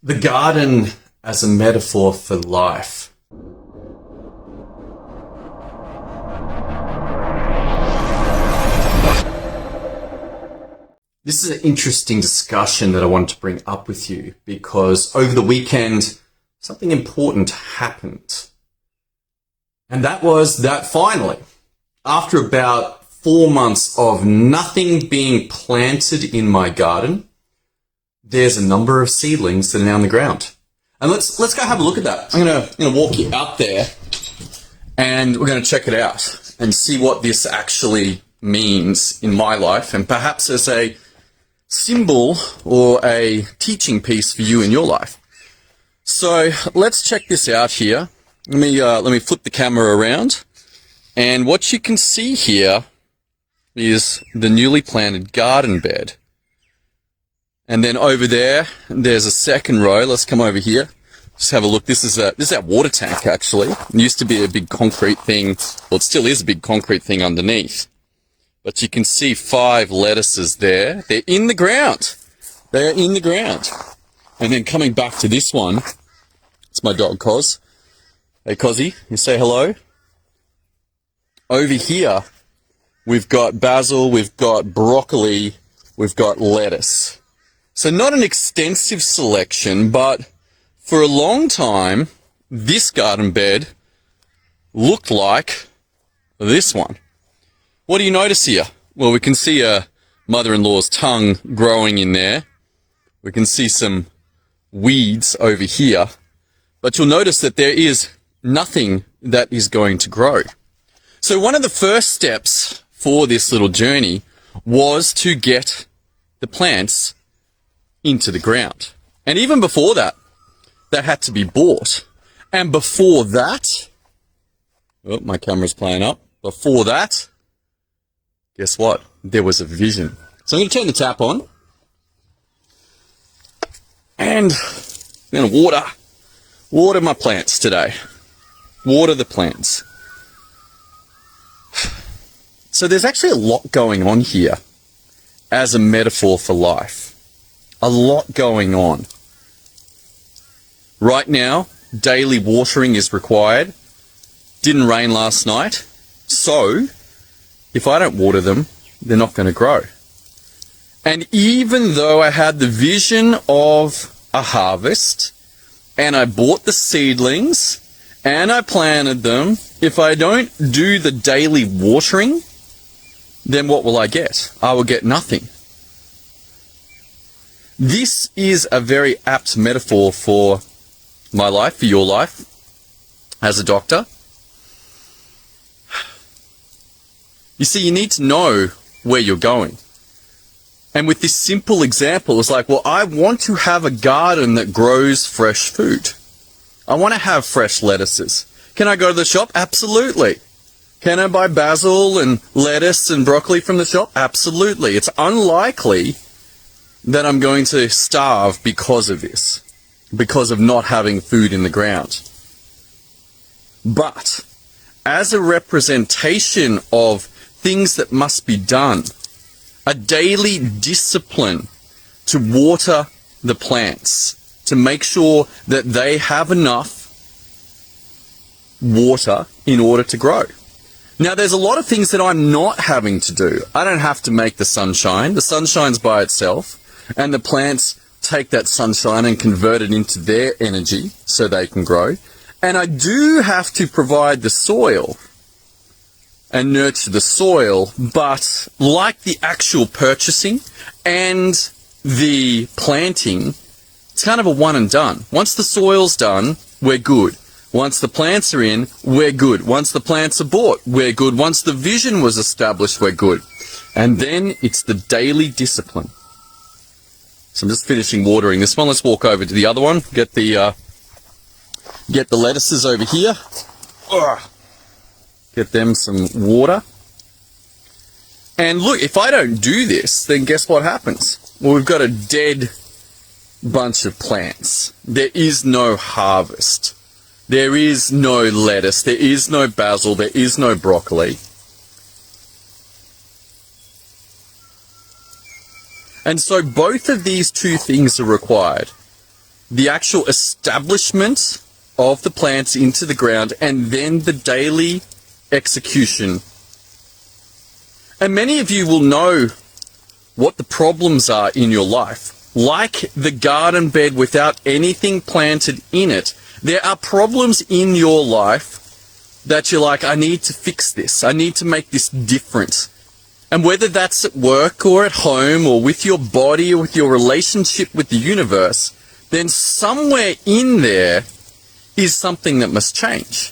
The garden as a metaphor for life. This is an interesting discussion that I wanted to bring up with you because over the weekend, something important happened. And that was that finally, after about 4 months of nothing being planted in my garden, there's a number of seedlings that are now on the ground. And let's go have a look at that. I'm gonna walk you out there and we're gonna check it out and see what this actually means in my life and perhaps as a symbol or a teaching piece for you in your life. So let's check this out here. Let me flip the camera around, and what you can see here is the newly planted garden bed. And then over there, there's a second row. Let's come over here. Just have a look. This is our water tank, actually. It used to be a big concrete thing. Well, it still is a big concrete thing underneath. But you can see 5 lettuces there. They're in the ground. They're in the ground. And then coming back to this one, it's my dog, Cos. Hey, Cosy, you say hello. Over here, we've got basil, we've got broccoli, we've got lettuce. So not an extensive selection, but for a long time, this garden bed looked like this one. What do you notice here? Well, we can see a mother-in-law's tongue growing in there. We can see some weeds over here. But you'll notice that there is nothing that is going to grow. So one of the first steps for this little journey was to get the plants into the ground. And even before that, they had to be bought. And before that, oh, my camera's playing up. Before that, guess what? There was a vision. So I'm going to turn the tap on. And I'm going to water my plants today. Water the plants. So there's actually a lot going on here as a metaphor for life. A lot going on. Right now, daily watering is required. Didn't rain last night. So, if I don't water them, they're not going to grow. And even though I had the vision of a harvest, and I bought the seedlings, and I planted them, if I don't do the daily watering, then what will I get? I will get nothing. This is a very apt metaphor for my life, for your life, as a doctor. You see, you need to know where you're going. And with this simple example, it's like, well, I want to have a garden that grows fresh food. I want to have fresh lettuces. Can I go to the shop? Absolutely. Can I buy basil and lettuce and broccoli from the shop? Absolutely. It's unlikely that I'm going to starve because of this, because of not having food in the ground. But as a representation of things that must be done, a daily discipline to water the plants, to make sure that they have enough water in order to grow. Now, there's a lot of things that I'm not having to do. I don't have to make the sunshine. The sunshine's by itself, and the plants take that sunshine and convert it into their energy so they can grow. And I do have to provide the soil and nurture the soil, but like the actual purchasing and the planting, it's kind of a one and done. Once the soil's done, we're good. Once the plants are in, we're good. Once the plants are bought, we're good. Once the vision was established, we're good. And then it's the daily discipline. So I'm just finishing watering this one. Let's walk over to the other one. Get the lettuces over here. Get them some water. And look, if I don't do this, then guess what happens? Well, we've got a dead bunch of plants. There is no harvest. There is no lettuce. There is no basil. There is no broccoli. And so both of these two things are required. the actual establishment of the plants into the ground, and then the daily execution. And many of you will know what the problems are in your life. Like the garden bed without anything planted in it, there are problems in your life that you're like, I need to fix this. I need to make this different. And whether that's at work or at home or with your body or with your relationship with the universe, then somewhere in there is something that must change.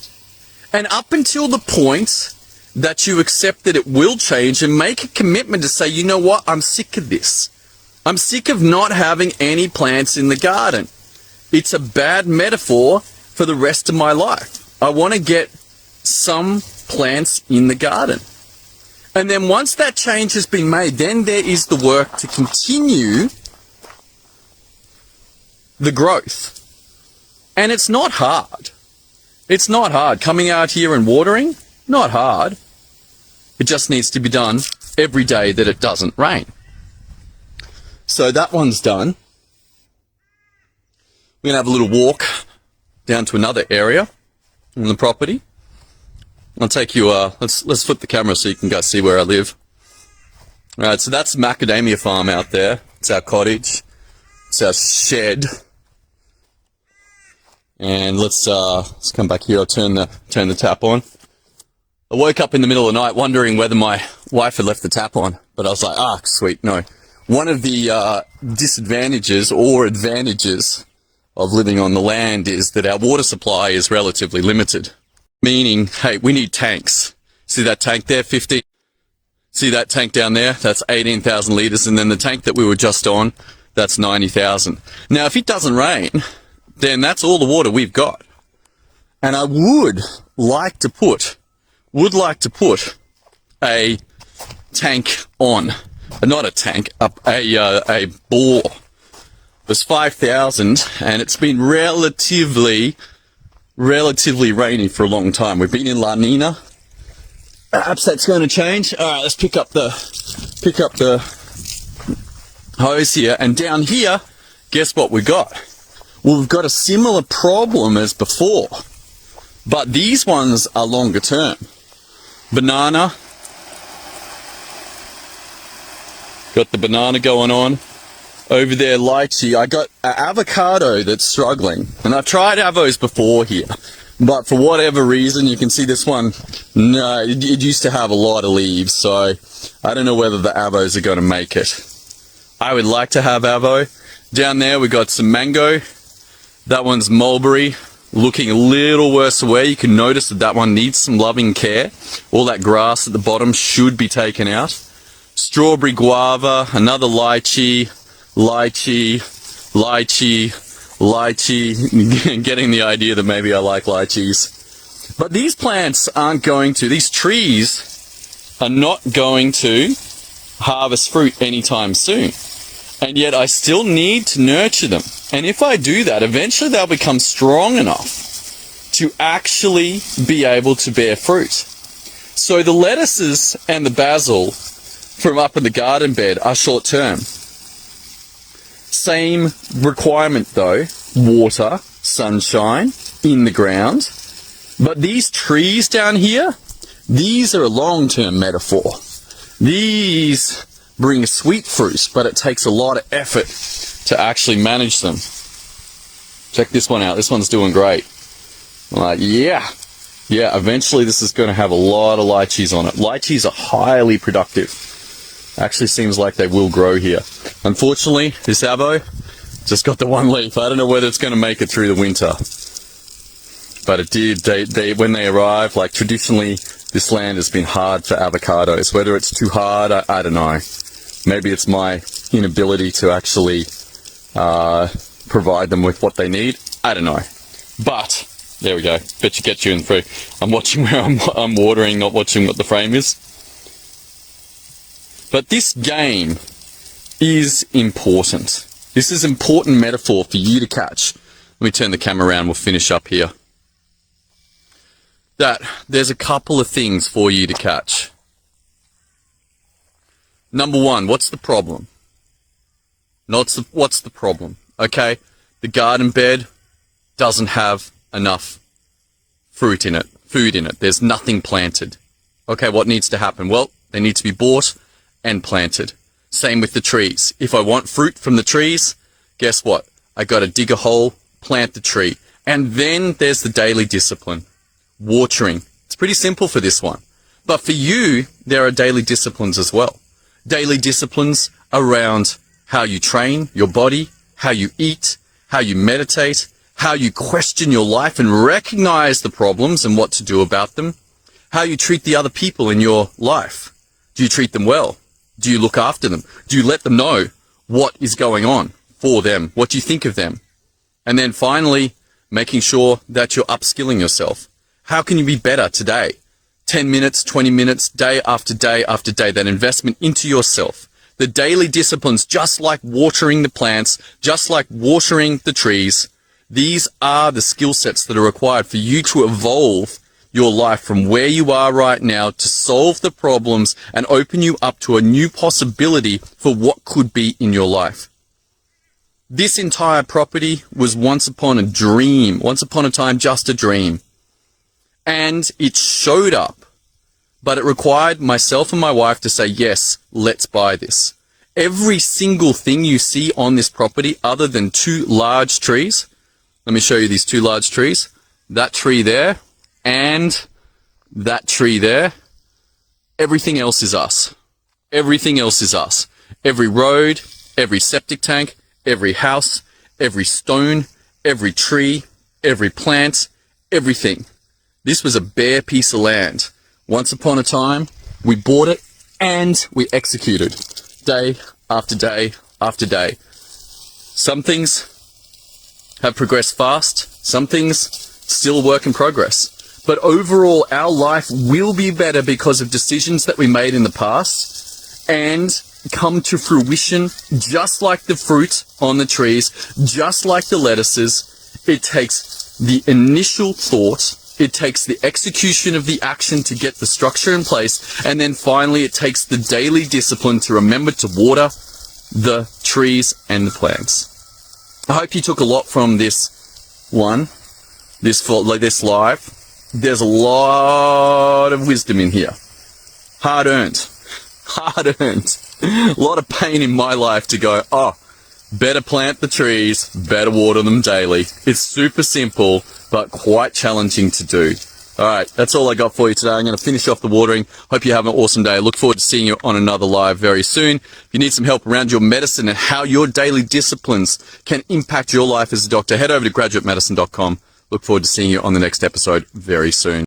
And up until the point that you accept that it will change and make a commitment to say, you know what, I'm sick of this. I'm sick of not having any plants in the garden. It's a bad metaphor for the rest of my life. I want to get some plants in the garden. And then once that change has been made, then there is the work to continue the growth. And it's not hard. It's not hard. Coming out here and watering, not hard. It just needs to be done every day that it doesn't rain. So that one's done. We're going to have a little walk down to another area on the property. I'll take you, let's flip the camera so you can go see where I live. Alright, so that's macadamia farm out there. It's our cottage. It's our shed. And let's come back here. I'll turn the tap on. I woke up in the middle of the night wondering whether my wife had left the tap on, but I was like, sweet, no. One of the disadvantages or advantages of living on the land is that our water supply is relatively limited. Meaning, hey, we need tanks. See that tank there, 50? See that tank down there? That's 18,000 litres. And then the tank that we were just on, that's 90,000. Now, if it doesn't rain, then that's all the water we've got. And I would like to put a tank on. Not a tank, a bore. It's 5,000 and it's been relatively rainy for a long time. We've been in La Nina. Perhaps that's going to change. All right, let's pick up the hose here. And down here, guess what we got? Well, we've got a similar problem as before, but these ones are longer term. Banana. Got the banana going on. Over there, lychee. I got an avocado that's struggling. And I've tried avos before here. But for whatever reason, you can see this one, no, it used to have a lot of leaves. So I don't know whether the avos are going to make it. I would like to have avo. Down there, we got some mango. That one's mulberry. Looking a little worse away. You can notice that that one needs some loving care. All that grass at the bottom should be taken out. Strawberry guava, another lychee. Getting the idea that maybe I like lychees. But these plants aren't going to, these trees are not going to harvest fruit anytime soon. And yet I still need to nurture them. And if I do that, eventually they'll become strong enough to actually be able to bear fruit. So the lettuces and the basil from up in the garden bed are short term. Same requirement though, water, sunshine, in the ground. But these trees down here, these are a long-term metaphor. These bring sweet fruit, but it takes a lot of effort to actually manage them. Check this one out. This one's doing great. I'm like, yeah, eventually this is going to have a lot of lychees on it. Lychees are highly productive. Actually seems like they will grow here. Unfortunately, this avo just got the one leaf. I don't know whether it's going to make it through the winter. But it did. When they arrived, like traditionally, this land has been hard for avocados. Whether it's too hard, I don't know. Maybe it's my inability to actually provide them with what they need. I don't know. But there we go. Bet you get you in through. I'm watching where I'm watering, not watching what the frame is. But this game is important. This is important metaphor for you to catch. Let me turn the camera around. We'll finish up here. That there's a couple of things for you to catch. Number one, what's the problem? What's the problem? Okay, The garden bed doesn't have enough food in it. There's nothing planted. Okay, what needs to happen? Well, they need to be bought and planted. Same with the trees. If I want fruit from the trees, guess what? I got to dig a hole, plant the tree. And then there's the daily discipline. Watering. It's pretty simple for this one. But for you, there are daily disciplines as well. Daily disciplines around how you train your body, how you eat, how you meditate, how you question your life and recognize the problems and what to do about them, how you treat the other people in your life. Do you treat them well? Do you look after them? Do you let them know what is going on for them? What do you think of them? And then finally, making sure that you're upskilling yourself. How can you be better today? 10 minutes, 20 minutes, day after day after day, that investment into yourself. The daily disciplines, just like watering the plants, just like watering the trees, these are the skill sets that are required for you to evolve your life from where you are right now to solve the problems and open you up to a new possibility for what could be in your life. This entire property was once upon a dream, once upon a time just a dream. And it showed up, but it required myself and my wife to say, yes, let's buy this. Every single thing you see on this property, other than 2 large trees, let me show you these 2 large trees, that tree there and that tree there, everything else is us. Everything else is us. Every road, every septic tank, every house, every stone, every tree, every plant, everything. This was a bare piece of land. Once upon a time, we bought it and we executed day after day after day. Some things have progressed fast. Some things still a work in progress. But overall, our life will be better because of decisions that we made in the past and come to fruition just like the fruit on the trees, just like the lettuces. It takes the initial thought, it takes the execution of the action to get the structure in place, and then finally it takes the daily discipline to remember to water the trees and the plants. I hope you took a lot from this one, this live. There's a lot of wisdom in here. Hard earned. A lot of pain in my life to go, better plant the trees, better water them daily. It's super simple, but quite challenging to do. All right, that's all I got for you today. I'm going to finish off the watering. Hope you have an awesome day. I look forward to seeing you on another live very soon. If you need some help around your medicine and how your daily disciplines can impact your life as a doctor, head over to GraduateMedicine.com. Look forward to seeing you on the next episode very soon.